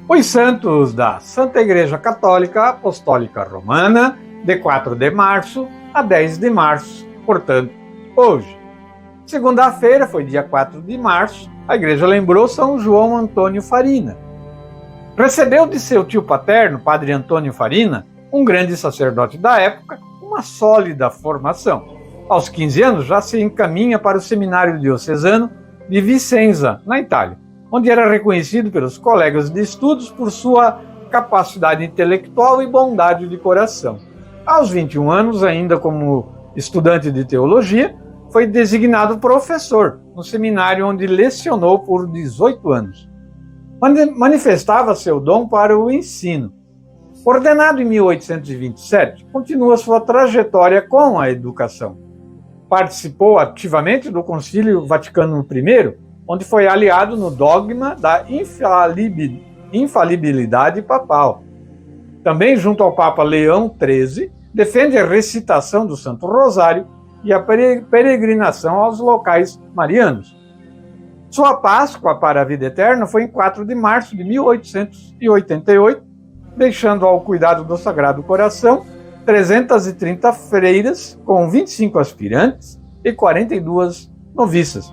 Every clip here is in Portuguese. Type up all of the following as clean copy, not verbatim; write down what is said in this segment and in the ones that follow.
Os santos da Santa Igreja Católica Apostólica Romana, de 4 de março a 10 de março, portanto, hoje. Segunda-feira, foi dia 4 de março, a igreja lembrou São João Antônio Farina. Recebeu de seu tio paterno, Padre Antônio Farina, um grande sacerdote da época, uma sólida formação. Aos 15 anos já se encaminha para o seminário diocesano de Vicenza, na Itália, onde era reconhecido pelos colegas de estudos por sua capacidade intelectual e bondade de coração. Aos 21 anos, ainda como estudante de teologia, foi designado professor no seminário onde lecionou por 18 anos. Manifestava seu dom para o ensino. Ordenado em 1827, continua sua trajetória com a educação. Participou ativamente do Concílio Vaticano I, onde foi aliado no dogma da infalibilidade papal. Também, junto ao Papa Leão XIII, defende a recitação do Santo Rosário e a peregrinação aos locais marianos. Sua Páscoa para a vida eterna foi em 4 de março de 1888, deixando ao cuidado do Sagrado Coração 330 freiras com 25 aspirantes e 42 noviças.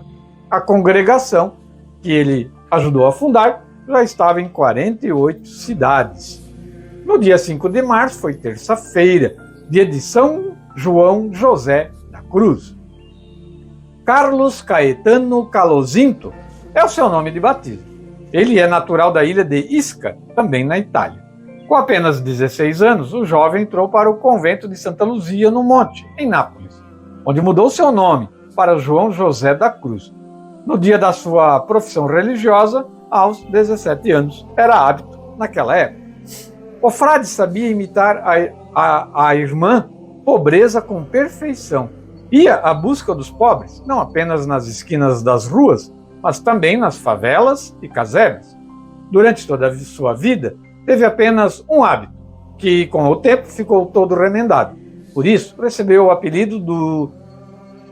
A congregação que ele ajudou a fundar já estava em 48 cidades. No dia 5 de março foi terça-feira, dia de São João José da Cruz. Carlos Caetano Calosinto é o seu nome de batismo. Ele é natural da ilha de Isca, também na Itália. Com apenas 16 anos, o jovem entrou para o convento de Santa Luzia no Monte, em Nápoles, onde mudou seu nome para João José da Cruz. No dia da sua profissão religiosa, aos 17 anos, era hábito naquela época. O frade sabia imitar a irmã pobreza com perfeição. Ia à busca dos pobres, não apenas nas esquinas das ruas, mas também nas favelas e casebres. Durante toda a sua vida, teve apenas um hábito, que com o tempo ficou todo remendado. Por isso, recebeu o apelido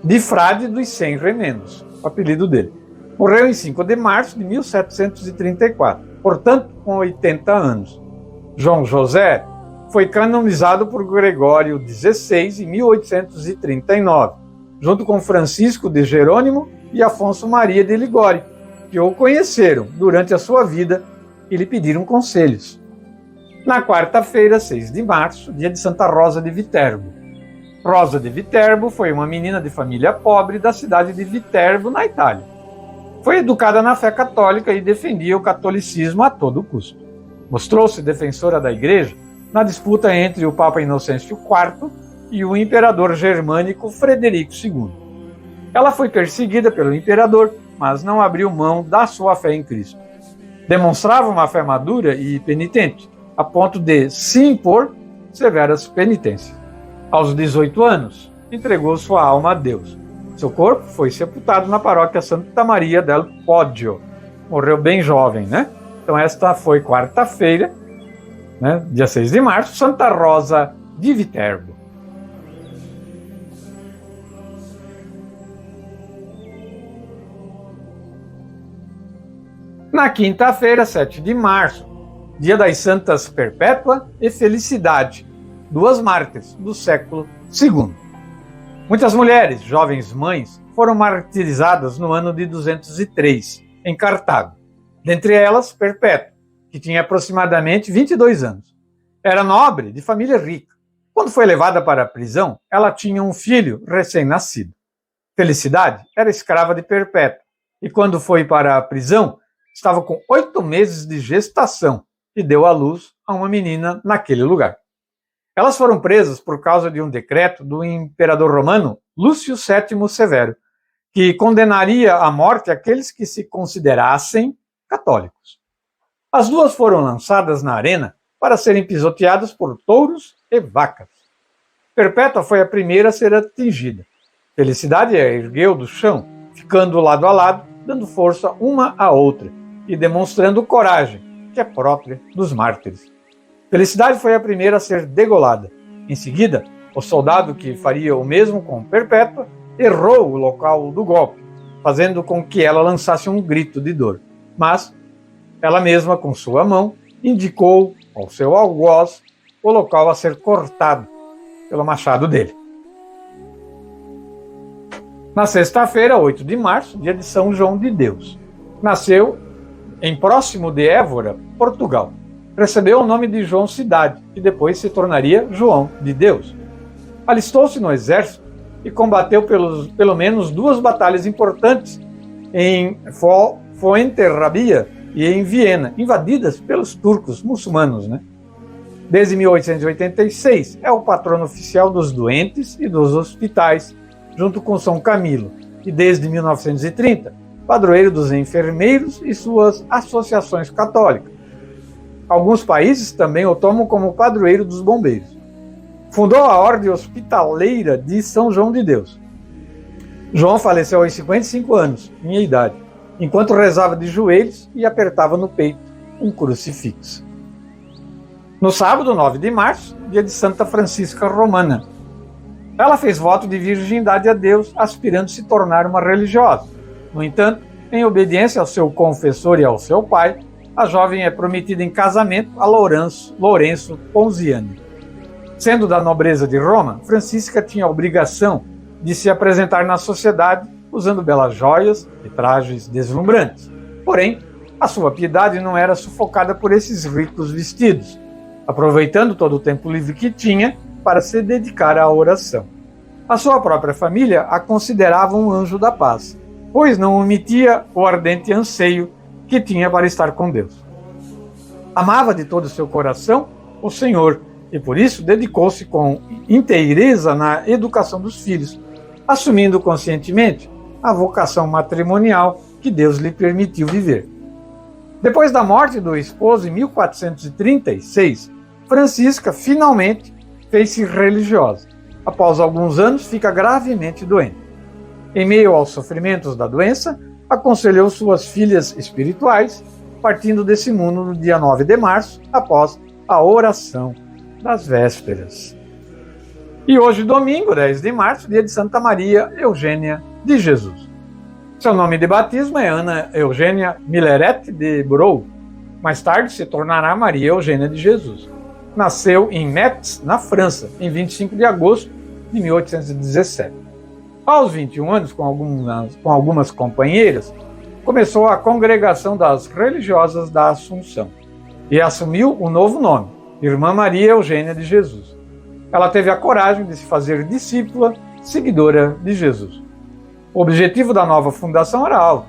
de frade dos 100 remendos, o apelido dele. Morreu em 5 de março de 1734, portanto, com 80 anos. João José foi canonizado por Gregório XVI em 1839, junto com Francisco de Jerônimo e Afonso Maria de Ligório, que o conheceram durante a sua vida e lhe pediram conselhos. Na quarta-feira, 6 de março, dia de Santa Rosa de Viterbo. Rosa de Viterbo foi uma menina de família pobre da cidade de Viterbo, na Itália. Foi educada na fé católica e defendia o catolicismo a todo custo. Mostrou-se defensora da Igreja na disputa entre o Papa Inocêncio IV e o imperador germânico Frederico II. Ela foi perseguida pelo imperador, mas não abriu mão da sua fé em Cristo. Demonstrava uma fé madura e penitente, a ponto de se impor severas penitências. Aos 18 anos, entregou sua alma a Deus. Seu corpo foi sepultado na paróquia Santa Maria del Poggio. Morreu bem jovem, né? Então esta foi quarta-feira, né? Dia 6 de março, Santa Rosa de Viterbo. Na quinta-feira, 7 de março, dia das Santas Perpétua e Felicidade, duas mártires do século II. Muitas mulheres, jovens mães, foram martirizadas no ano de 203, em Cartago. Dentre elas, Perpétua, que tinha aproximadamente 22 anos. Era nobre, de família rica. Quando foi levada para a prisão, ela tinha um filho recém-nascido. Felicidade era escrava de Perpétua, e quando foi para a prisão, estava com 8 meses de gestação e deu à luz a uma menina naquele lugar. Elas foram presas por causa de um decreto do imperador romano Lúcio VII Severo, que condenaria à morte aqueles que se considerassem católicos. As duas foram lançadas na arena para serem pisoteadas por touros e vacas. Perpétua foi a primeira a ser atingida. Felicidade a ergueu do chão, ficando lado a lado, dando força uma à outra e demonstrando coragem, que é própria dos mártires. Felicidade foi a primeira a ser degolada. Em seguida, o soldado que faria o mesmo com Perpétua errou o local do golpe, fazendo com que ela lançasse um grito de dor. Mas ela mesma, com sua mão, indicou ao seu algoz o local a ser cortado pelo machado dele. Na sexta-feira, 8 de março, dia de São João de Deus. Nasceu em próximo de Évora, Portugal. Recebeu o nome de João Cidade, que depois se tornaria João de Deus. Alistou-se no exército e combateu pelo menos 2 batalhas importantes em Fuenterrabía e em Viena, invadidas pelos turcos muçulmanos, Desde 1886, é o patrono oficial dos doentes e dos hospitais, junto com São Camilo, e desde 1930, padroeiro dos enfermeiros e suas associações católicas. Alguns países também o tomam como padroeiro dos bombeiros. Fundou a Ordem Hospitaleira de São João de Deus. João faleceu aos 55 anos, minha idade, enquanto rezava de joelhos e apertava no peito um crucifixo. No sábado, 9 de março, dia de Santa Francisca Romana. Ela fez voto de virgindade a Deus, aspirando se tornar uma religiosa. No entanto, em obediência ao seu confessor e ao seu pai, a jovem é prometida em casamento a Lourenço Ponziani. Sendo da nobreza de Roma, Francisca tinha a obrigação de se apresentar na sociedade usando belas joias e trajes deslumbrantes. Porém, a sua piedade não era sufocada por esses ricos vestidos, aproveitando todo o tempo livre que tinha para se dedicar à oração. A sua própria família a considerava um anjo da paz, pois não omitia o ardente anseio que tinha para estar com Deus. Amava de todo o seu coração o Senhor e por isso dedicou-se com inteireza na educação dos filhos, assumindo conscientemente a vocação matrimonial que Deus lhe permitiu viver. Depois da morte do esposo em 1436, Francisca finalmente fez-se religiosa. Após alguns anos, fica gravemente doente. Em meio aos sofrimentos da doença, aconselhou suas filhas espirituais, partindo desse mundo no dia 9 de março, após a oração das vésperas. E hoje, domingo, 10 de março, dia de Santa Maria Eugênia de Jesus. Seu nome de batismo é Ana Eugênia Milleret de Brou. Mais tarde se tornará Maria Eugênia de Jesus. Nasceu em Metz, na França, em 25 de agosto de 1817. Aos 21 anos, com algumas companheiras, começou a Congregação das Religiosas da Assunção e assumiu o novo nome, Irmã Maria Eugênia de Jesus. Ela teve a coragem de se fazer discípula, seguidora de Jesus. O objetivo da nova fundação era algo: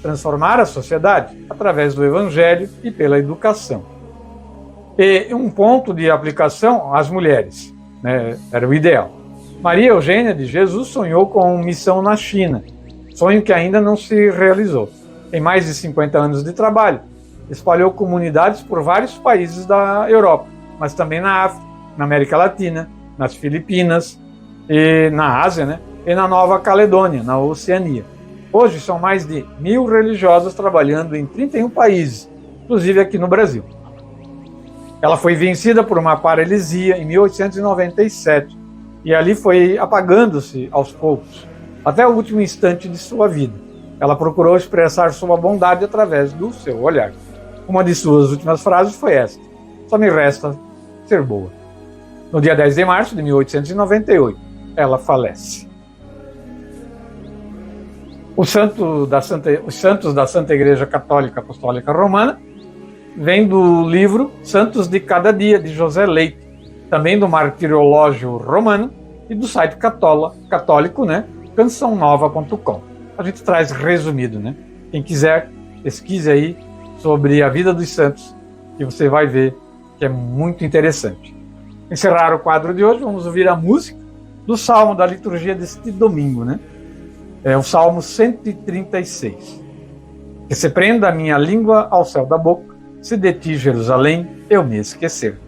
transformar a sociedade através do Evangelho e pela educação. E um ponto de aplicação às mulheres, era o ideal. Maria Eugênia de Jesus sonhou com missão na China, sonho que ainda não se realizou. Em mais de 50 anos de trabalho, espalhou comunidades por vários países da Europa, mas também na África, na América Latina, nas Filipinas, e na Ásia, e na Nova Caledônia, na Oceania. Hoje são mais de 1.000 religiosas trabalhando em 31 países, inclusive aqui no Brasil. Ela foi vencida por uma paralisia em 1897 e ali foi apagando-se aos poucos, até o último instante de sua vida. Ela procurou expressar sua bondade através do seu olhar. Uma de suas últimas frases foi esta: "Só me resta ser boa." No dia 10 de março de 1898, ela falece. Os santos da Santa Igreja Católica Apostólica Romana vem do livro Santos de Cada Dia, de José Leite, também do Martirológio Romano e do site católico, cançãonova.com. A gente traz resumido, Quem quiser, pesquise aí sobre a vida dos santos e você vai ver que é muito interessante. Encerrar o quadro de hoje, vamos ouvir a música do Salmo da liturgia deste domingo, É o Salmo 136. Que se prenda a minha língua ao céu da boca, se de ti, Jerusalém, eu me esquecer.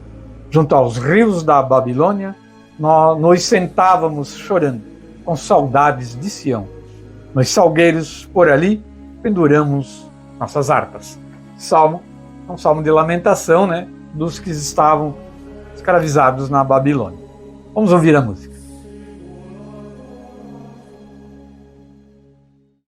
Junto aos rios da Babilônia, nós nos sentávamos chorando, com saudades de Sião. Nos salgueiros por ali, penduramos nossas harpas. Salmo é um salmo de lamentação, dos que estavam escravizados na Babilônia. Vamos ouvir a música.